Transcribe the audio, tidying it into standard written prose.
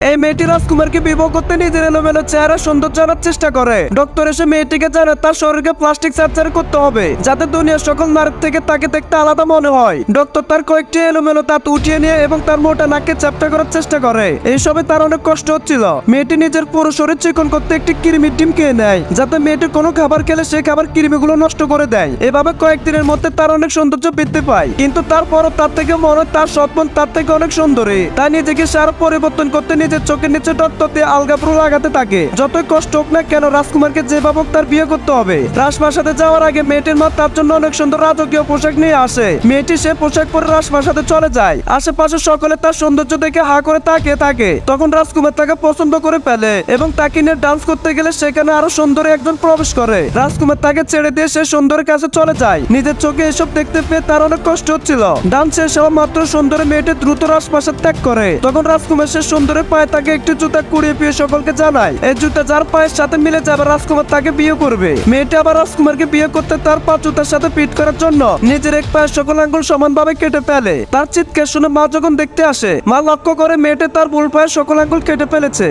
এই মেয়েটি রাজকুমারকে বিবাহ করতে নিজের এলোমেলো চেহারা সৌন্দর্য আনার চেষ্টা করে। ডক্টর এসে মেয়েটিকে জানে তার শরীরকে প্লাস্টিক সার্জারি করতে হবে যাতে দুনিয়ার সকল নারীর থেকে তাকে দেখতে আলাদা মনে হয়। ডক্টর তার কয়েকটি এলোমেলো দাঁত উঠিয়ে নিয়ে এবং তার মোটা নাককে চ্যাপ্টা করার চেষ্টা করে। এইসবে তার অনেক কষ্ট হচ্ছিল। মেয়েটি নিজের পুরো শরীর চিকন করতে একটি কৃমির ডিম খেয়ে নেয় যাতে মেয়েটি কোনো খাবার খেলে সেই খাবার কৃমিগুলো নষ্ট করে দেয়। এভাবে কয়েকদিনের মধ্যে তার অনেক সৌন্দর্য বৃদ্ধি পায়, কিন্তু তারপরও তার থেকে মনে হয় তার সৎমন তার থেকে অনেক সুন্দরী। তাই নিজেকে সারা পরিবর্তন করতে নিজের চোখের নিচে ডক্টর দিয়ে আলগাপ্রু লাগাতে থাকে। যতই কষ্ট হোক না কেন রাজকুমারকে যে ভাবুক তার বিয়ে করতে হবে। রাজপ্রাসাদে যাওয়ার আগে মেয়েটির মা তার জন্য অনেক সুন্দর রাজকীয় পোশাক নিয়ে আসে। মেয়েটি সে পোশাক পরে রাজপ্রাসাদে চলে যায়। আশেপাশে সকলে তার সৌন্দর্য দেখে হা করে তাকিয়ে থাকে। তখন রাজকুমার তাকে পছন্দ করে ফেলে এবং তাকে নিয়ে ডান্স করতে গেলে সেখানে আরো সুন্দরী একজন প্রবেশ করে। রাজকুমার তাকে ছেড়ে দিয়ে সে সুন্দরের কাছে চলে যায়। নিজের চোখে এসব দেখতে পেয়ে তার অনেক কষ্ট হচ্ছিল। ডান্স শেষ হওয়া মাত্র সুন্দরী মেয়েটি দ্রুত রাজপ্রাসাদ ত্যাগ করে। তখন রাজকুমার সে সুন্দরের পায়ে তাকে একটি জুতা কুড়িয়ে পেয়ে সকলকে জানায় এই জুতা যার পায়ের সাথে মিলে যাবে রাজকুমার তাকে বিয়ে করবে। মেয়েটি আবার রাজকুমারকে বিয়ে করতে তার পা জুতার সাথে ফিট করার জন্য নিজের এক পায়ের সকল আঙ্গুল সমানভাবে কেটে ফেলে। তার চিৎকার শুনে মা যখন দেখতে আসে, মা লক্ষ্য করে মেয়েটি তার ভুল পায়ের সকল আঙ্গুল কেটে ফেলেছে।